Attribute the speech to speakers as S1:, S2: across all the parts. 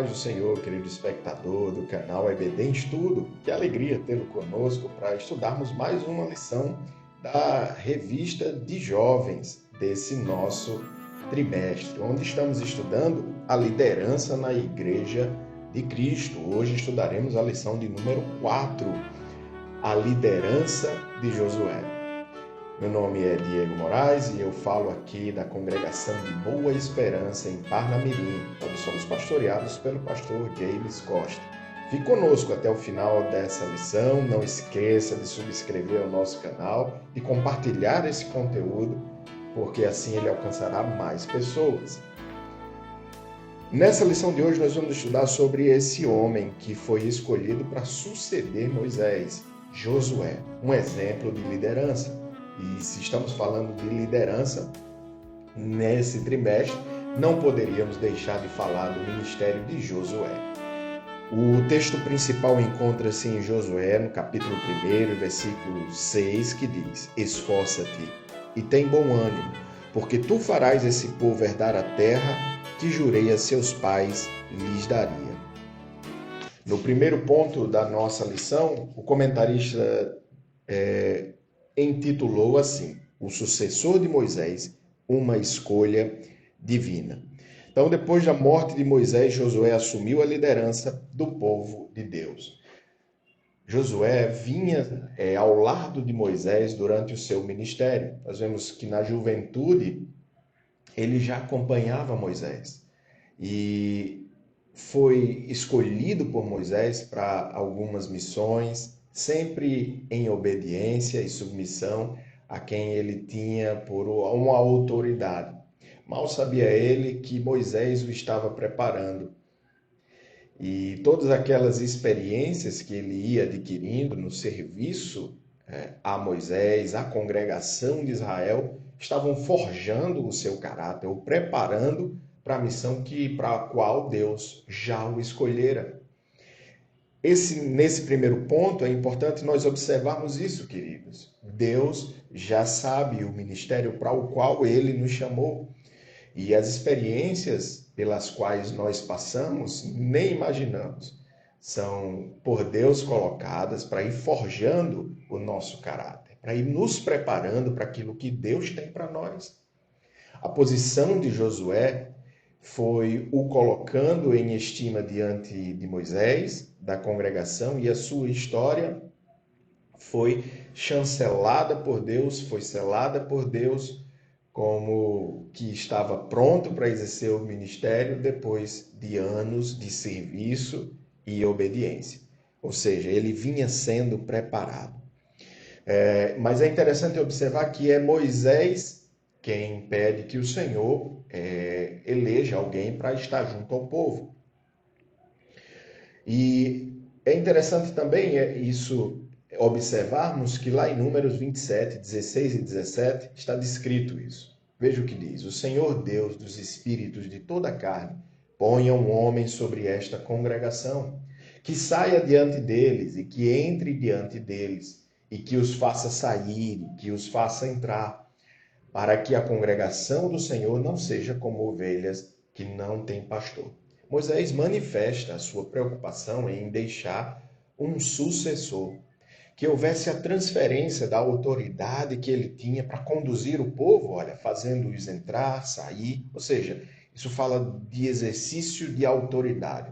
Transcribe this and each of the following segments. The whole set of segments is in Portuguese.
S1: paz do Senhor, querido espectador do canal EBD em Estudo. Que alegria tê-lo conosco para estudarmos mais uma lição da revista de jovens desse nosso trimestre, onde estamos estudando a liderança na Igreja de Cristo. Hoje estudaremos a lição de número 4, a liderança de Josué. Meu nome é Diego Moraes e eu falo aqui da congregação de Boa Esperança em Parnamirim, onde somos pastoreados pelo pastor James Costa. Fique conosco até o final dessa lição, não esqueça de subscrever o nosso canal e compartilhar esse conteúdo, porque assim ele alcançará mais pessoas. Nessa lição de hoje nós vamos estudar sobre esse homem que foi escolhido para suceder Moisés, Josué, um exemplo de liderança. E se estamos falando de liderança nesse trimestre, não poderíamos deixar de falar do ministério de Josué. O texto principal encontra-se em Josué, no capítulo 1, versículo 6, que diz: Esforça-te e tem bom ânimo, porque tu farás esse povo herdar a terra que jurei a seus pais lhes daria. No primeiro ponto da nossa lição, o comentarista intitulou assim: O sucessor de Moisés, uma escolha divina. Então, depois da morte de Moisés, Josué assumiu a liderança do povo de Deus. Josué vinha ao lado de Moisés durante o seu ministério. Nós vemos que na juventude ele já acompanhava Moisés e foi escolhido por Moisés para algumas missões, sempre em obediência e submissão a quem ele tinha por uma autoridade. Mal sabia ele que Moisés o estava preparando. E todas aquelas experiências que ele ia adquirindo no serviço a Moisés, à congregação de Israel, estavam forjando o seu caráter, o preparando para a missão para a qual Deus já o escolhera. Nesse primeiro ponto, é importante nós observarmos isso, queridos. Deus já sabe o ministério para o qual Ele nos chamou. E as experiências pelas quais nós passamos, nem imaginamos, são por Deus colocadas para ir forjando o nosso caráter, para ir nos preparando para aquilo que Deus tem para nós. A posição de Josué foi o colocando em estima diante de Moisés, da congregação, e a sua história foi chancelada por Deus, foi selada por Deus, como que estava pronto para exercer o ministério depois de anos de serviço e obediência. Ou seja, ele vinha sendo preparado. Mas é interessante observar que é Moisés quem pede que o Senhor eleja alguém para estar junto ao povo. E é interessante também isso observarmos que lá em Números 27, 16 e 17 está descrito isso. Veja o que diz: O Senhor Deus dos espíritos de toda a carne ponha um homem sobre esta congregação, que saia diante deles e que entre diante deles, e que os faça sair e que os faça entrar, para que a congregação do Senhor não seja como ovelhas que não têm pastor. Moisés manifesta a sua preocupação em deixar um sucessor, que houvesse a transferência da autoridade que ele tinha para conduzir o povo, fazendo-os entrar, sair, ou seja, isso fala de exercício de autoridade.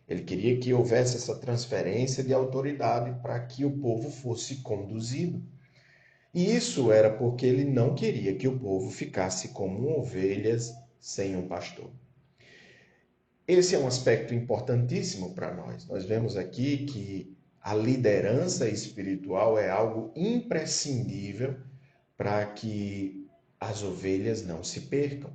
S1: Ele queria que houvesse essa transferência de autoridade para que o povo fosse conduzido. E isso era porque ele não queria que o povo ficasse como ovelhas sem um pastor. Esse é um aspecto importantíssimo para nós. Nós vemos aqui que a liderança espiritual é algo imprescindível para que as ovelhas não se percam.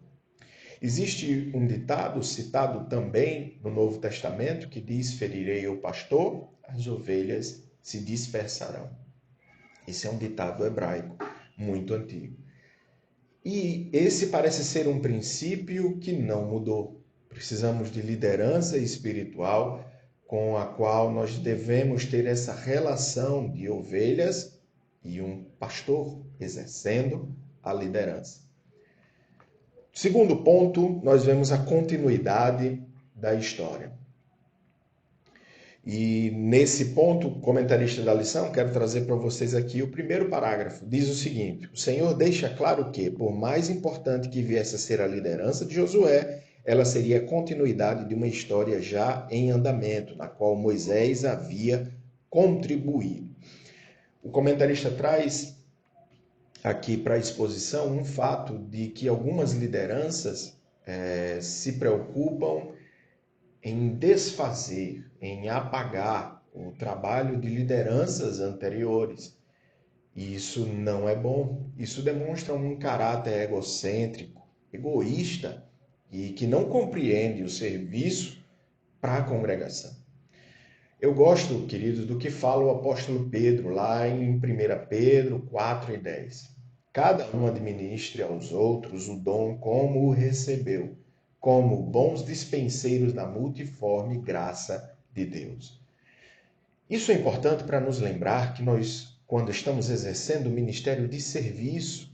S1: Existe um ditado citado também no Novo Testamento que diz: ferirei o pastor, as ovelhas se dispersarão. Esse é um ditado hebraico muito antigo. E esse parece ser um princípio que não mudou. Precisamos de liderança espiritual com a qual nós devemos ter essa relação de ovelhas e um pastor exercendo a liderança. Segundo ponto, nós vemos a continuidade da história. E nesse ponto, comentarista da lição, quero trazer para vocês aqui o primeiro parágrafo. Diz o seguinte: o Senhor deixa claro que, por mais importante que viesse a ser a liderança de Josué, ela seria a continuidade de uma história já em andamento, na qual Moisés havia contribuído. O comentarista traz aqui para a exposição um fato de que algumas lideranças se preocupam em desfazer, em apagar o trabalho de lideranças anteriores. E isso não é bom. Isso demonstra um caráter egocêntrico, egoísta e que não compreende o serviço para a congregação. Eu gosto, queridos, do que fala o apóstolo Pedro lá em 1 Pedro 4:10. Cada um administre aos outros o dom como o recebeu, como bons dispenseiros da multiforme graça de Deus. Isso é importante para nos lembrar que nós, quando estamos exercendo o ministério de serviço,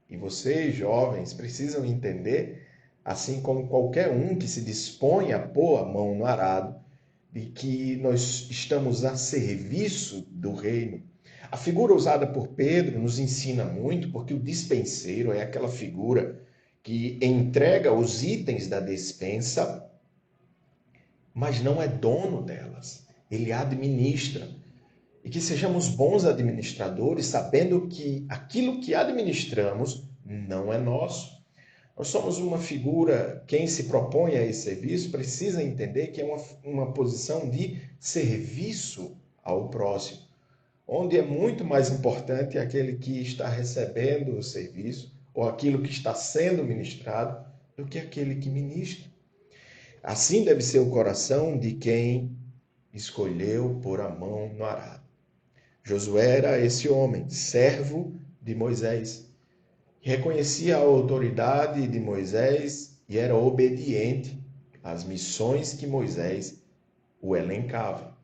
S1: e vocês, jovens, precisam entender, assim como qualquer um que se dispõe a pôr a mão no arado, de que nós estamos a serviço do reino. A figura usada por Pedro nos ensina muito, porque o dispenseiro é aquela figura que entrega os itens da despensa, mas não é dono delas. Ele administra. E que sejamos bons administradores, sabendo que aquilo que administramos não é nosso. Nós somos uma figura, quem se propõe a esse serviço precisa entender que é uma posição de serviço ao próximo, onde é muito mais importante aquele que está recebendo o serviço ou aquilo que está sendo ministrado do que aquele que ministra. Assim deve ser o coração de quem escolheu pôr a mão no arado. Josué era esse homem, servo de Moisés. Reconhecia a autoridade de Moisés e era obediente às missões que Moisés o elencava.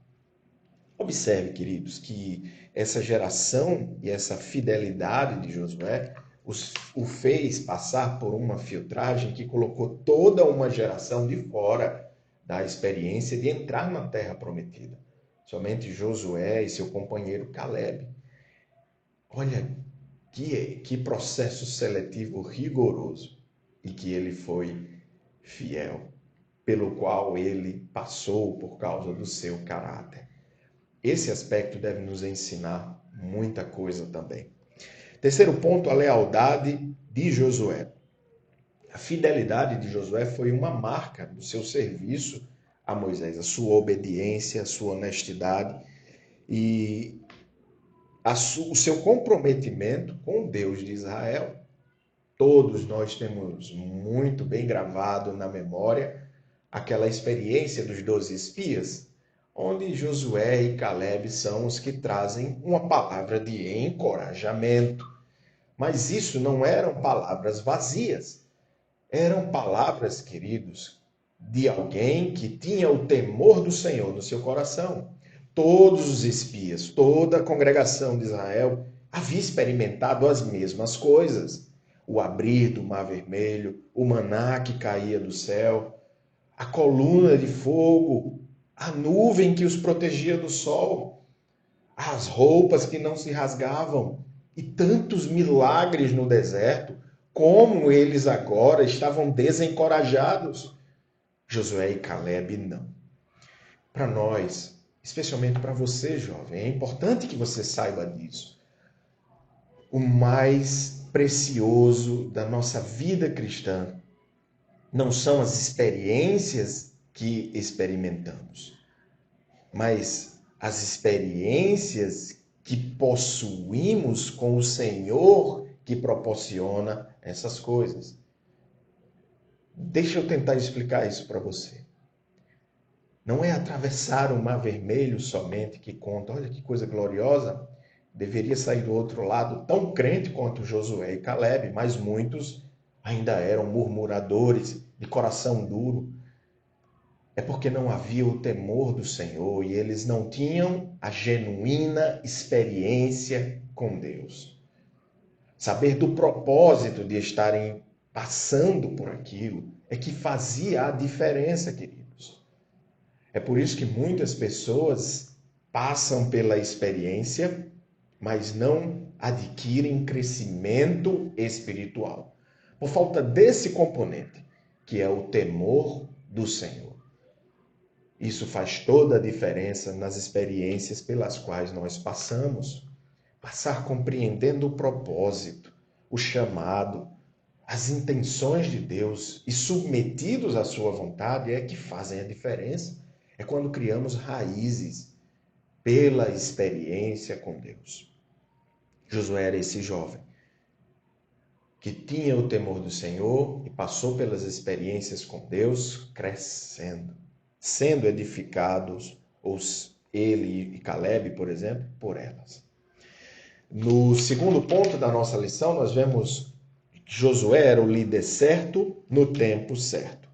S1: Observe, queridos, que essa geração e essa fidelidade de Josué o fez passar por uma filtragem que colocou toda uma geração de fora da experiência de entrar na terra prometida. Somente Josué e seu companheiro Caleb. Olha que processo seletivo rigoroso e que ele foi fiel, pelo qual ele passou por causa do seu caráter. Esse aspecto deve nos ensinar muita coisa também. Terceiro ponto, a lealdade de Josué. A fidelidade de Josué foi uma marca do seu serviço a Moisés, a sua obediência, a sua honestidade e o seu comprometimento com o Deus de Israel. Todos nós temos muito bem gravado na memória aquela experiência dos 12 espias, onde Josué e Caleb são os que trazem uma palavra de encorajamento. Mas isso não eram palavras vazias. Eram palavras, queridos, de alguém que tinha o temor do Senhor no seu coração. Todos os espias, toda a congregação de Israel havia experimentado as mesmas coisas. O abrir do Mar Vermelho, o maná que caía do céu, a coluna de fogo, a nuvem que os protegia do sol, as roupas que não se rasgavam e tantos milagres no deserto, como eles agora estavam desencorajados. Josué e Caleb não. Para nós, especialmente para você, jovem, é importante que você saiba disso. O mais precioso da nossa vida cristã não são as experiências que experimentamos, mas as experiências que possuímos com o Senhor que proporciona essas coisas. Deixa eu tentar explicar isso para você. Não é atravessar o Mar Vermelho somente que conta. Olha que coisa gloriosa. Deveria sair do outro lado tão crente quanto Josué e Caleb, mas muitos ainda eram murmuradores, de coração duro. É porque não havia o temor do Senhor e eles não tinham a genuína experiência com Deus. Saber do propósito de estarem passando por aquilo é que fazia a diferença, queridos. É por isso que muitas pessoas passam pela experiência, mas não adquirem crescimento espiritual. Por falta desse componente, que é o temor do Senhor. Isso faz toda a diferença nas experiências pelas quais nós passamos. Passar compreendendo o propósito, o chamado, as intenções de Deus e submetidos à sua vontade é que fazem a diferença. É quando criamos raízes pela experiência com Deus. Josué era esse jovem que tinha o temor do Senhor e passou pelas experiências com Deus, crescendo, sendo edificados, ele e Caleb, por exemplo, por elas. No segundo ponto da nossa lição, nós vemos que Josué era o líder certo no tempo certo.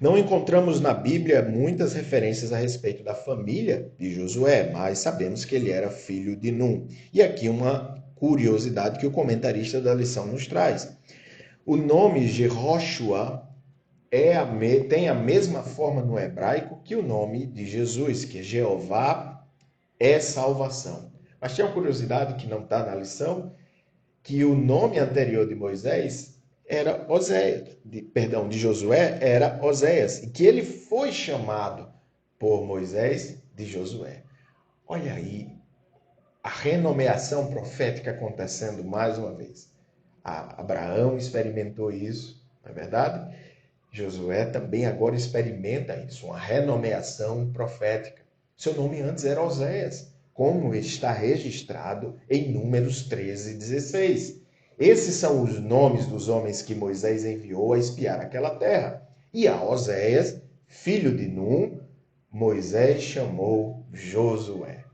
S1: Não encontramos na Bíblia muitas referências a respeito da família de Josué, mas sabemos que ele era filho de Num. E aqui uma curiosidade que o comentarista da lição nos traz. O nome Jehoshua tem a mesma forma no hebraico que o nome de Jesus, que é Jeová é salvação. Mas tem uma curiosidade que não está na lição, que o nome anterior de Moisés era Oséias, de Josué era Oséias, e que ele foi chamado por Moisés de Josué. Olha aí a renomeação profética acontecendo mais uma vez. Abraão experimentou isso, não é verdade? Josué também agora experimenta isso, uma renomeação profética. Seu nome antes era Oséias, como está registrado em Números 13 e 16. Esses são os nomes dos homens que Moisés enviou a espiar aquela terra. E a Oséias, filho de Num, Moisés chamou Josué.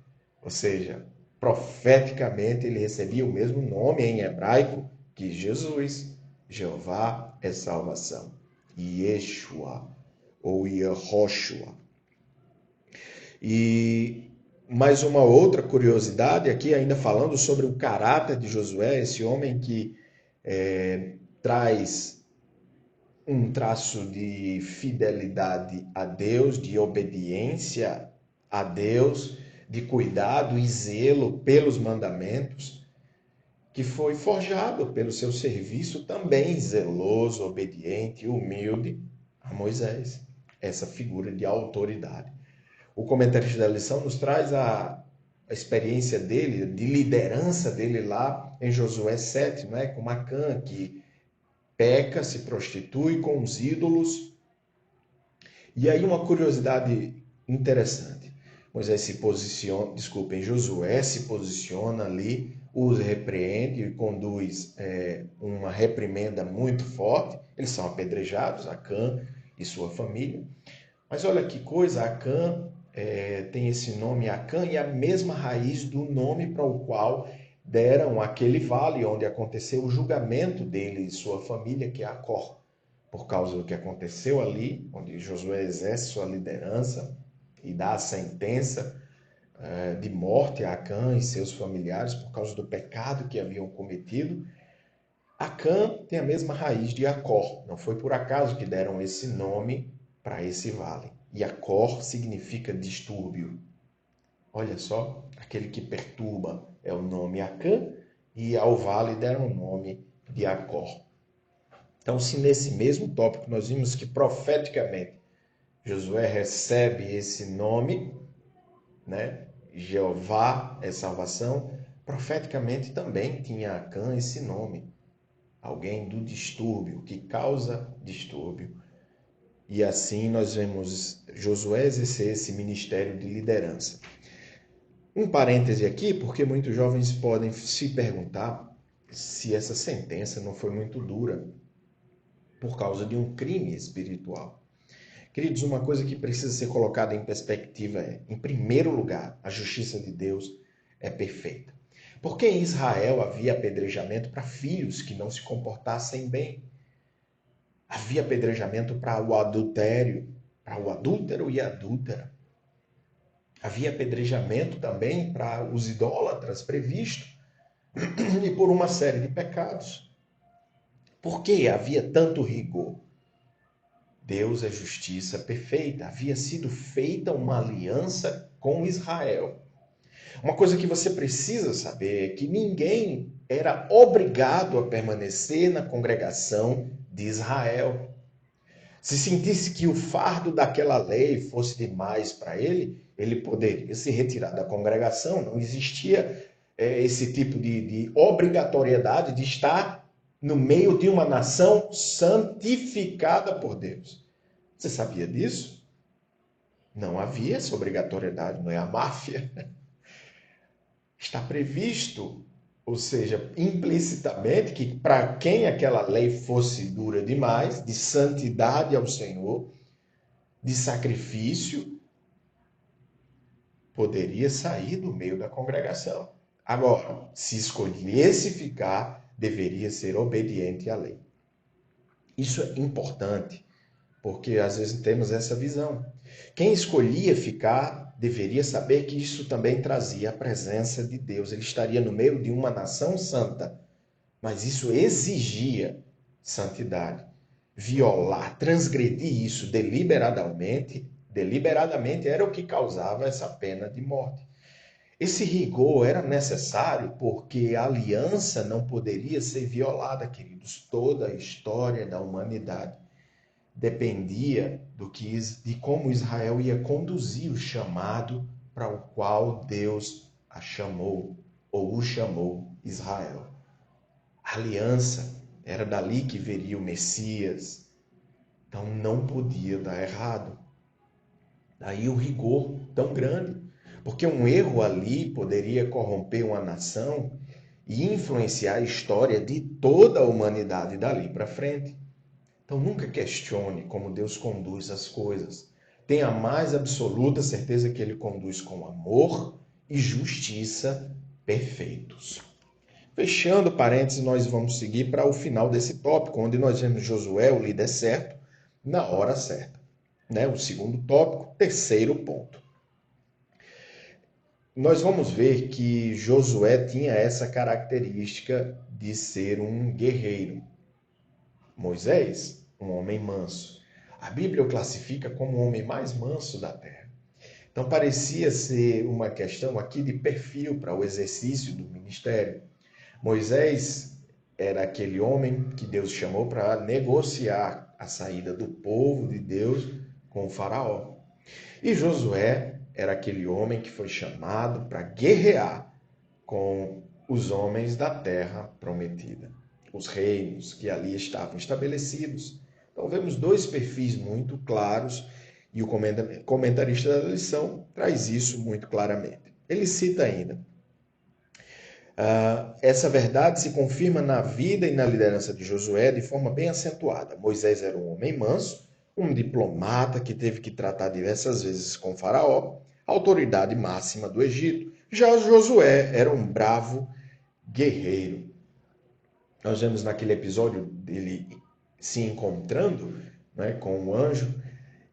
S1: Ou seja, profeticamente ele recebia o mesmo nome em hebraico que Jesus. Jeová é salvação. Yeshua ou Yehoshua. E mais uma outra curiosidade aqui, ainda falando sobre o caráter de Josué, esse homem que traz um traço de fidelidade a Deus, de obediência a Deus, de cuidado e zelo pelos mandamentos, que foi forjado pelo seu serviço também zeloso, obediente, humilde a Moisés, essa figura de autoridade. O comentarista da lição nos traz a experiência dele, de liderança dele lá em Josué 7, não é? Com Acã, que peca, se prostitui com os ídolos. E aí uma curiosidade interessante. Josué se posiciona ali, os repreende e conduz uma reprimenda muito forte. Eles são apedrejados, Acã e sua família. Mas olha que coisa, Acã tem esse nome Acã e a mesma raiz do nome para o qual deram aquele vale onde aconteceu o julgamento dele e sua família, que é Acor. Por causa do que aconteceu ali, onde Josué exerce sua liderança e dá a sentença de morte a Acã e seus familiares por causa do pecado que haviam cometido. Acã tem a mesma raiz de Acor. Não foi por acaso que deram esse nome para esse vale. E Acor significa distúrbio. Olha só, aquele que perturba é o nome Acã e ao vale deram o nome de Acor. Então, se nesse mesmo tópico nós vimos que profeticamente Josué recebe esse nome, né? Jeová é salvação, profeticamente também tinha Acã esse nome. Alguém do distúrbio, que causa distúrbio. E assim nós vemos Josué exercer esse ministério de liderança. Um parêntese aqui, porque muitos jovens podem se perguntar se essa sentença não foi muito dura por causa de um crime espiritual. Queridos, uma coisa que precisa ser colocada em perspectiva é, em primeiro lugar, a justiça de Deus é perfeita. Porque em Israel havia apedrejamento para filhos que não se comportassem bem. Havia apedrejamento para o adultério, para o adúltero e a adúltera. Havia apedrejamento também para os idólatras previsto e por uma série de pecados. Por que havia tanto rigor? Deus é justiça perfeita. Havia sido feita uma aliança com Israel. Uma coisa que você precisa saber é que ninguém era obrigado a permanecer na congregação de Israel. Se sentisse que o fardo daquela lei fosse demais para ele, ele poderia se retirar da congregação. Não existia esse tipo de obrigatoriedade de estar no meio de uma nação santificada por Deus. Você sabia disso? Não havia essa obrigatoriedade, não é a máfia. Está previsto, ou seja, implicitamente, que para quem aquela lei fosse dura demais, de santidade ao Senhor, de sacrifício, poderia sair do meio da congregação. Agora, se escolhesse ficar, deveria ser obediente à lei. Isso é importante, porque às vezes temos essa visão. Quem escolhia ficar deveria saber que isso também trazia a presença de Deus. Ele estaria no meio de uma nação santa, mas isso exigia santidade. Violar, transgredir isso deliberadamente era o que causava essa pena de morte. Esse rigor era necessário porque a aliança não poderia ser violada, queridos. Toda a história da humanidade dependia de como Israel ia conduzir o chamado para o qual Deus a chamou, ou o chamou Israel. A aliança era dali que viria o Messias, então não podia dar errado. Daí o rigor tão grande, porque um erro ali poderia corromper uma nação e influenciar a história de toda a humanidade dali para frente. Então nunca questione como Deus conduz as coisas. Tenha a mais absoluta certeza que Ele conduz com amor e justiça perfeitos. Fechando parênteses, nós vamos seguir para o final desse tópico, onde nós vemos Josué, o líder certo, na hora certa. O segundo tópico, terceiro ponto. Nós vamos ver que Josué tinha essa característica de ser um guerreiro. Moisés, um homem manso. A Bíblia o classifica como o homem mais manso da terra. Então parecia ser uma questão aqui de perfil para o exercício do ministério. Moisés era aquele homem que Deus chamou para negociar a saída do povo de Deus com o faraó. E Josué era aquele homem que foi chamado para guerrear com os homens da terra prometida, os reinos que ali estavam estabelecidos. Então vemos dois perfis muito claros e o comentarista da lição traz isso muito claramente. Ele cita ainda: essa verdade se confirma na vida e na liderança de Josué de forma bem acentuada. Moisés era um homem manso, um diplomata que teve que tratar diversas vezes com Faraó, autoridade máxima do Egito. Já Josué era um bravo guerreiro. Nós vemos naquele episódio dele se encontrando, com um anjo,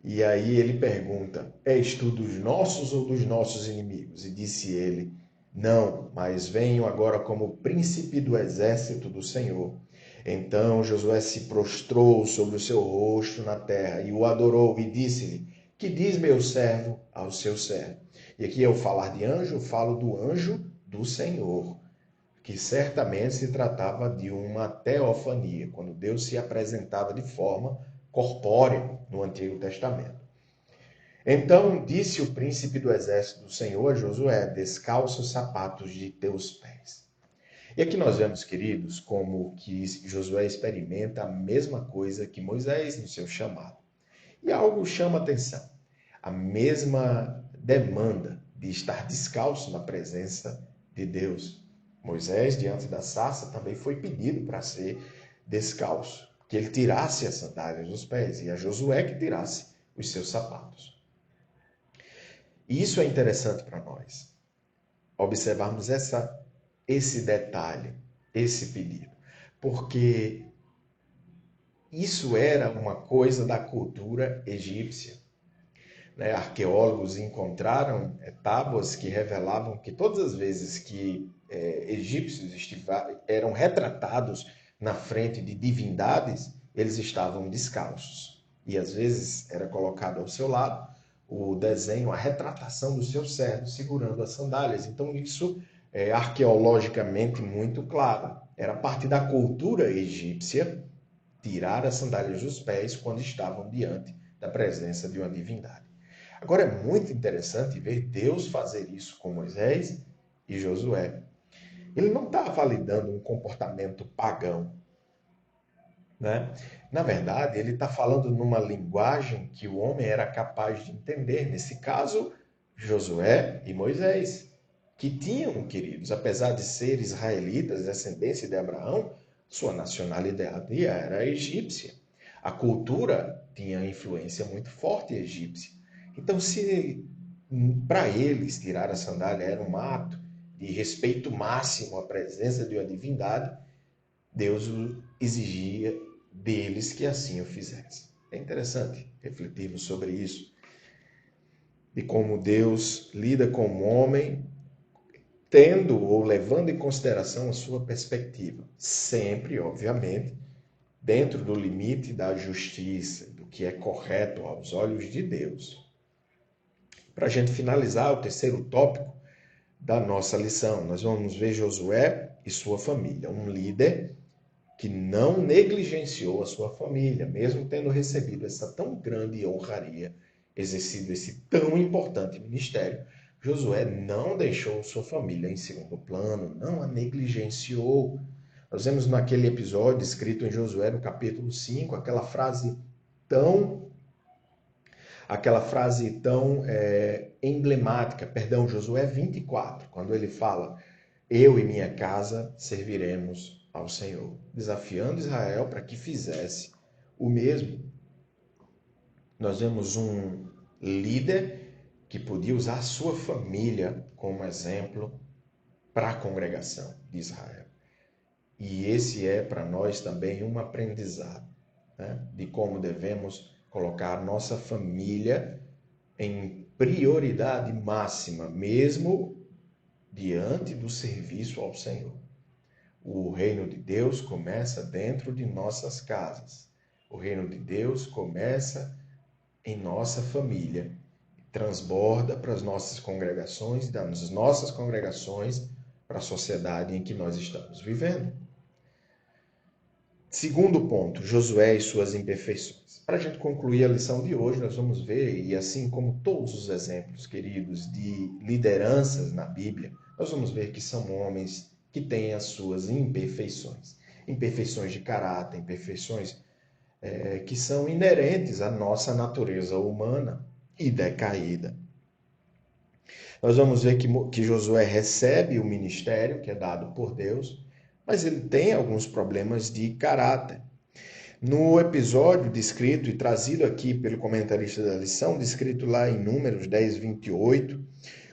S1: e aí ele pergunta: és tu dos nossos ou dos nossos inimigos? E disse ele: não, mas venho agora como príncipe do exército do Senhor. Então Josué se prostrou sobre o seu rosto na terra e o adorou e disse-lhe: que diz meu servo ao seu servo? E aqui ao falar de anjo, eu falo do anjo do Senhor, que certamente se tratava de uma teofania, quando Deus se apresentava de forma corpórea no Antigo Testamento. Então disse o príncipe do exército do Senhor a Josué: descalça os sapatos de teus pés. E aqui nós vemos, queridos, como que Josué experimenta a mesma coisa que Moisés no seu chamado. E algo chama atenção: a mesma demanda de estar descalço na presença de Deus. Moisés, diante da sarça, também foi pedido para ser descalço, que ele tirasse as sandálias dos pés, e a Josué que tirasse os seus sapatos. E isso é interessante para nós, observarmos esse detalhe, esse pedido, porque isso era uma coisa da cultura egípcia. Arqueólogos encontraram tábuas que revelavam que todas as vezes que egípcios eram retratados na frente de divindades, eles estavam descalços. E às vezes era colocado ao seu lado o desenho, a retratação do seu servo segurando as sandálias. Então isso é arqueologicamente muito claro. Era parte da cultura egípcia tirar as sandálias dos pés quando estavam diante da presença de uma divindade. Agora é muito interessante ver Deus fazer isso com Moisés e Josué. Ele não está validando um comportamento pagão, né? Na verdade, ele está falando numa linguagem que o homem era capaz de entender. Nesse caso, Josué e Moisés, que tinham, queridos, apesar de ser israelitas, descendência de Abraão, sua nacionalidade era egípcia. A cultura tinha influência muito forte egípcia. Então, se para eles tirar a sandália era um ato de respeito máximo à presença de uma divindade, Deus exigia deles que assim o fizessem. É interessante refletirmos sobre isso, de como Deus lida com o homem, tendo ou levando em consideração a sua perspectiva, sempre, obviamente, dentro do limite da justiça, do que é correto aos olhos de Deus. Para a gente finalizar o terceiro tópico da nossa lição, nós vamos ver Josué e sua família, um líder que não negligenciou a sua família, mesmo tendo recebido essa tão grande honraria, exercido esse tão importante ministério. Josué não deixou sua família em segundo plano, não a negligenciou. Nós vemos naquele episódio escrito em Josué, no capítulo 5, aquela frase tão emblemática, perdão, Josué 24, quando ele fala: eu e minha casa serviremos ao Senhor, desafiando Israel para que fizesse o mesmo. Nós vemos um líder que podia usar a sua família como exemplo para a congregação de Israel. E esse é para nós também um aprendizado, né, de como devemos colocar a nossa família em prioridade máxima, mesmo diante do serviço ao Senhor. O reino de Deus começa dentro de nossas casas. O reino de Deus começa em nossa família, transborda para as nossas congregações, das nossas congregações para a sociedade em que nós estamos vivendo. Segundo ponto, Josué e suas imperfeições. Para a gente concluir a lição de hoje, nós vamos ver, e assim como todos os exemplos, queridos, de lideranças na Bíblia, nós vamos ver que são homens que têm as suas imperfeições. Imperfeições de caráter, imperfeições que são inerentes à nossa natureza humana e decaída. Nós vamos ver que Josué recebe o ministério que é dado por Deus, mas ele tem alguns problemas de caráter. No episódio descrito e trazido aqui pelo comentarista da lição, descrito lá em Números 10, 28,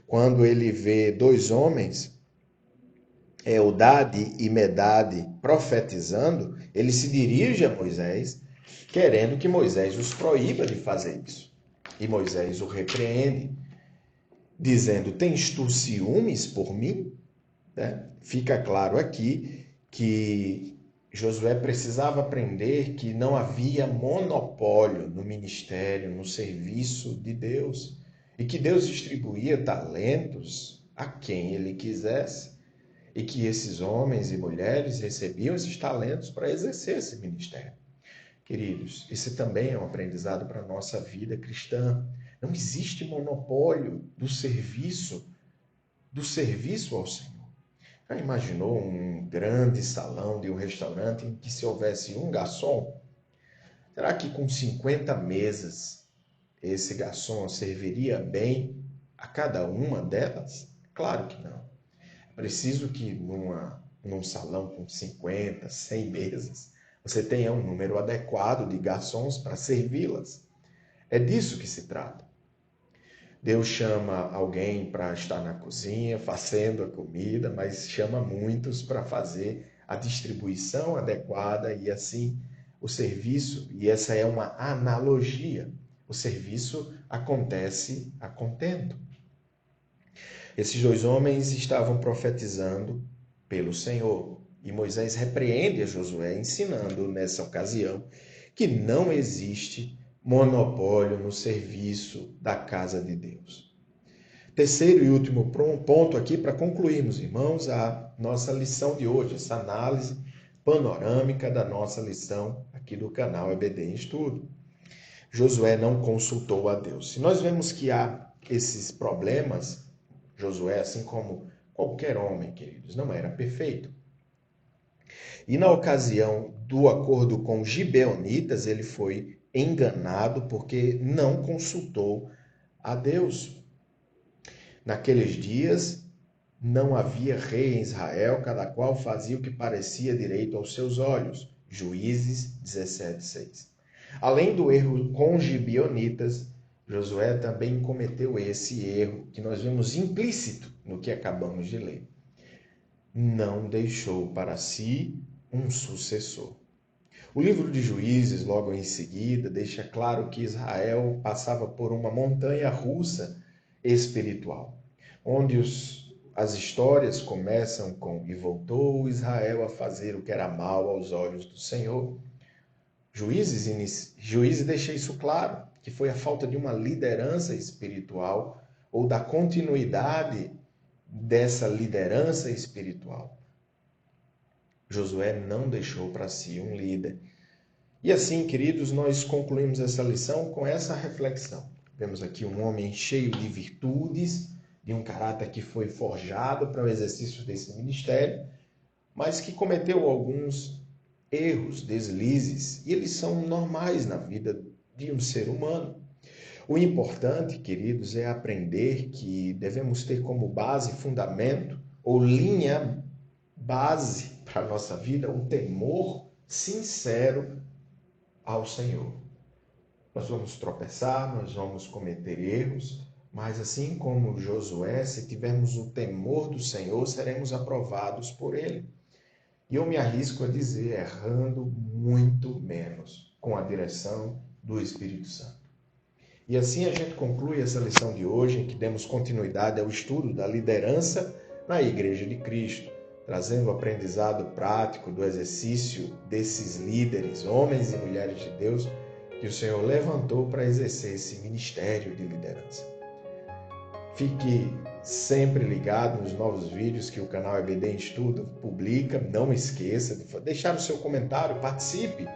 S1: quando ele vê dois homens, Eldade e Medade, profetizando, ele se dirige a Moisés, querendo que Moisés os proíba de fazer isso. E Moisés o repreende, dizendo: tens tu ciúmes por mim? Né? Fica claro aqui que Josué precisava aprender que não havia monopólio no ministério, no serviço de Deus, e que Deus distribuía talentos a quem ele quisesse, e que esses homens e mulheres recebiam esses talentos para exercer esse ministério. Queridos, esse também é um aprendizado para a nossa vida cristã. Não existe monopólio do serviço ao Senhor. Já imaginou um grande salão de um restaurante em que se houvesse um garçom? Será que com 50 mesas esse garçom serviria bem a cada uma delas? Claro que não. É preciso que num salão com 50, 100 mesas, você tenha um número adequado de garçons para servi-las. É disso que se trata. Deus chama alguém para estar na cozinha, fazendo a comida, mas chama muitos para fazer a distribuição adequada e assim o serviço, e essa é uma analogia, o serviço acontece a contento. Esses dois homens estavam profetizando pelo Senhor, e Moisés repreende a Josué, ensinando nessa ocasião que não existe monopólio no serviço da casa de Deus. Terceiro e último ponto aqui para concluirmos, irmãos, a nossa lição de hoje, essa análise panorâmica da nossa lição aqui do canal EBD em Estudo. Josué não consultou a Deus. Se nós vemos que há esses problemas, Josué, assim como qualquer homem, queridos, não era perfeito. E na ocasião do acordo com os gibeonitas, ele foi enganado porque não consultou a Deus. Naqueles dias, não havia rei em Israel, cada qual fazia o que parecia direito aos seus olhos. Juízes 17:6. Além do erro com os gibeonitas, Josué também cometeu esse erro que nós vemos implícito no que acabamos de ler. Não deixou para si um sucessor. O livro de Juízes, logo em seguida, deixa claro que Israel passava por uma montanha russa espiritual, onde as histórias começam com "e voltou Israel a fazer o que era mal aos olhos do Senhor". Juízes deixa isso claro, que foi a falta de uma liderança espiritual ou da continuidade dessa liderança espiritual. Josué não deixou para si um líder. E assim, queridos, nós concluímos essa lição com essa reflexão. Vemos aqui um homem cheio de virtudes, de um caráter que foi forjado para o exercício desse ministério, mas que cometeu alguns erros, deslizes, e eles são normais na vida de um ser humano. O importante, queridos, é aprender que devemos ter como base, fundamento ou linha base para a nossa vida o temor sincero ao Senhor. Nós vamos tropeçar, nós vamos cometer erros, mas assim como Josué, se tivermos o temor do Senhor, seremos aprovados por Ele. E eu me arrisco a dizer, errando muito menos, com a direção do Espírito Santo. E assim a gente conclui essa lição de hoje, em que demos continuidade ao estudo da liderança na Igreja de Cristo, trazendo o aprendizado prático do exercício desses líderes, homens e mulheres de Deus, que o Senhor levantou para exercer esse ministério de liderança. Fique sempre ligado nos novos vídeos que o canal EBD em Estudo publica. Não esqueça de deixar o seu comentário, participe,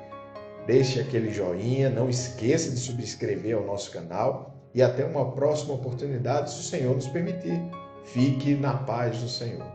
S1: deixe aquele joinha, não esqueça de subscrever ao nosso canal e até uma próxima oportunidade, se o Senhor nos permitir. Fique na paz do Senhor.